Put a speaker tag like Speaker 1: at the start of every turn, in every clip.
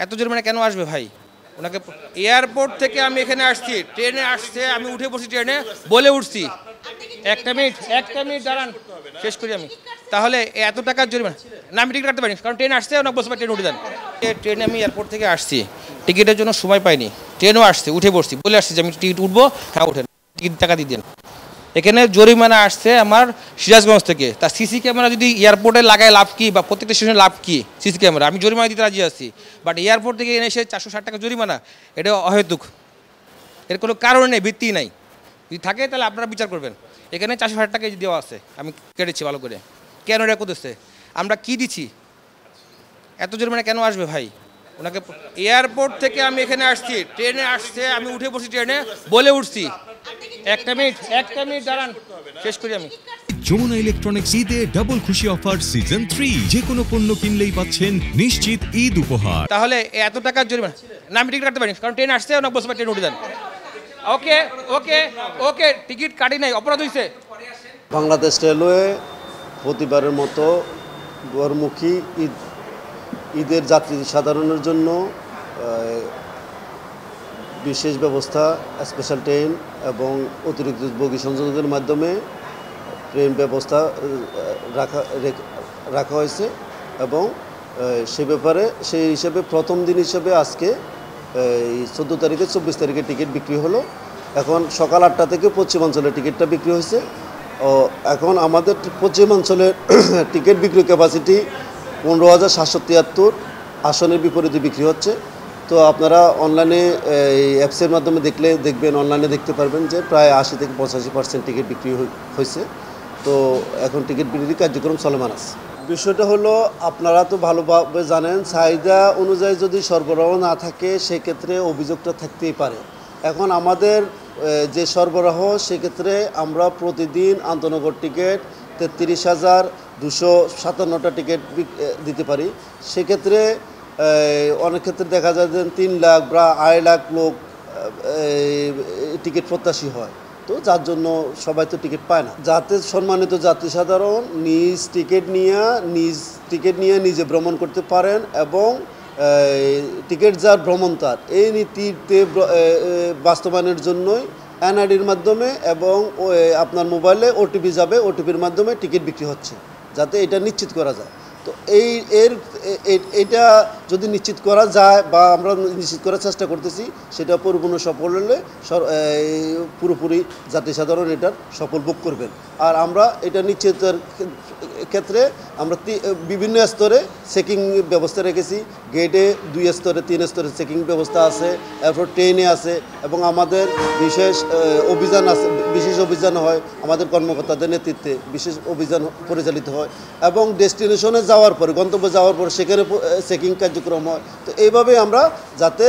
Speaker 1: এত জরিমানা কেন আসবে ভাই? ওনাকে এয়ারপোর্ট থেকে আমি এখানে আসছি, ট্রেনে আসছে, আমি উঠে বসি ট্রেনে, বলে উঠছি। একটা মিনিট দাঁড়ান, শেষ করি আমি। তাহলে এত টাকার জরিমানা না, আমি টিকিট কাটতে পারিনি, কারণ ট্রেন আসছে, ওনাকে বসে ট্রেন উঠে যান। ট্রেনে আমি এয়ারপোর্ট থেকে আসছি, টিকিটের জন্য সময় পাইনি, ট্রেনও আসছে, উঠে বসছি, বলে আসছি যে আমি টিকিট উঠবো, হ্যাঁ উঠেন, টিকিট টাকা দিয়ে দেন। এখানে জরিমানা আসছে আমার সিরাজগঞ্জ থেকে। তা সিসি ক্যামেরা যদি এয়ারপোর্টে লাগায় লাভ কি, বা প্রত্যেকটা স্টেশনে লাভ কি সিসি ক্যামেরা? আমি জরিমানা দিতে রাজি আছি, বাট এয়ারপোর্ট থেকে এনে এসে 460 টাকা জরিমানা, এটা অহেতুক। এর কোনো কারণ নেই, ভিত্তি নাই। যদি থাকে তাহলে আপনারা বিচার করবেন। এখানে 460 টাকা দেওয়া আছে, আমি কেটেছি ভালো করে। কেন এটা করতেছে? আমরা কি দিচ্ছি? এত জরিমানা কেন আসবে ভাই? ওনাকে এয়ারপোর্ট থেকে আমি এখানে আসছি, ট্রেনে আসছে, আমি উঠে বসি ট্রেনে, বলে উঠছি। একটা মিনিট দাঁড়ান, শেষ করি আমি।
Speaker 2: যমুনা ইলেকট্রনিক্স ঈদে ডাবল খুশি অফার সিজন 3, যে কোনো পণ্য কিনলেই পাচ্ছেন নিশ্চিত ঈদ উপহার।
Speaker 1: তাহলে এত টাকার জরিমানা না, আমি টিকিট কাটতে পারিনি, কারণ ট্রেন আসছে, ওনাকে বসে ট্রেন উঠে যান। ওকে ওকে ওকে, টিকিট কাটি নাই, অপরাধ হয়েছে।
Speaker 3: বাংলাদেশ রেলওয়ে প্রতিবারের মতো দুয়ারমুখী ঈদের যাত্রী সাধারণের জন্য বিশেষ ব্যবস্থা, স্পেশাল ট্রেন এবং অতিরিক্ত বগি সংযোজনের মাধ্যমে ট্রেন ব্যবস্থা রাখা হয়েছে। এবং সে ব্যাপারে সেই হিসেবে প্রথম দিন হিসেবে আজকে এই 14 তারিখে 24 তারিখে টিকিট বিক্রি হলো। এখন সকাল 8টা থেকে পশ্চিমাঞ্চলের টিকিটটা বিক্রি হয়েছে। এখন আমাদের পশ্চিমাঞ্চলের টিকিট বিক্রি ক্যাপাসিটি 15,773 আসনের বিপরীতে বিক্রি হচ্ছে। তো আপনারা অনলাইনে এই অ্যাপসের মাধ্যমে দেখবেন, অনলাইনে দেখতে পারবেন যে প্রায় 80 থেকে 85% টিকিট বিক্রি হয়েছে। তো এখন টিকিট বিক্রির কার্যক্রম চলমান আছে। বিষয়টা হলো, আপনারা তো ভালোভাবে জানেন, চাহিদা অনুযায়ী যদি সরবরাহ না থাকে সেক্ষেত্রে অভিযোগটা থাকতেই পারে। এখন আমাদের যে সরবরাহ, সেক্ষেত্রে আমরা প্রতিদিন আন্তনগর টিকিট 33,257টা টিকিট দিতে পারি। সেক্ষেত্রে অনেক ক্ষেত্রে দেখা যায় যে 3 লাখ বা 2.5 লাখ লোক টিকিট প্রত্যাশী হয়। তো যার জন্য সবাই তো টিকিট পায় না। যাতে সম্মানিত যাত্রী সাধারণ নিজ টিকিট নিয়ে নিজে ভ্রমণ করতে পারেন এবং টিকিট যার ভ্রমণ তার, এই নীতিতে বাস্তবায়নের জন্যই এনআইডির মাধ্যমে এবং আপনার মোবাইলে ওটিপি যাবে, ওটিপির মাধ্যমে টিকিট বিক্রি হচ্ছে, যাতে এটা নিশ্চিত করা যায়। তো এইটা যদি নিশ্চিত করা যায় বা আমরা নিশ্চিত করার চেষ্টা করতেছি, সেটা পরিপূর্ণ সফল হলে পুরোপুরি যাত্রী সাধারণ এটার সফল ভোগ করবেন। আর আমরা এটা নিশ্চিতের ক্ষেত্রে আমরা বিভিন্ন স্তরে চেকিং ব্যবস্থা রেখেছি। গেটে 2 স্তরে 3 স্তরে চেকিং ব্যবস্থা আছে, এরপর ট্রেনে আছে এবং আমাদের বিশেষ অভিযান হয়। আমাদের কর্মকর্তাদের নেতৃত্বে বিশেষ অভিযান পরিচালিত হয় এবং ডেস্টিনেশনে গন্তব্যে যাওয়ার পর সেখানে চেকিং কার্যক্রম হয়। তো এইভাবে আমরা যাতে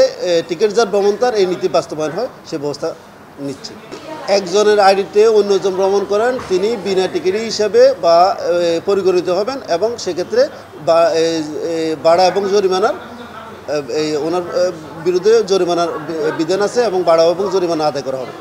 Speaker 3: টিকিট যার ভ্রমণ তার এই নীতি বাস্তবায়ন হয় সে ব্যবস্থা নিচ্ছি। একজনের আইডিতে অন্যজন ভ্রমণ করেন, তিনি বিনা টিকিট হিসাবে বা পরিগণিত হবেন এবং সেক্ষেত্রে ভাড়া এবং জরিমানার ওনার বিরুদ্ধে জরিমানার বিধান আছে এবং ভাড়া এবং জরিমানা আদায় করা হবে।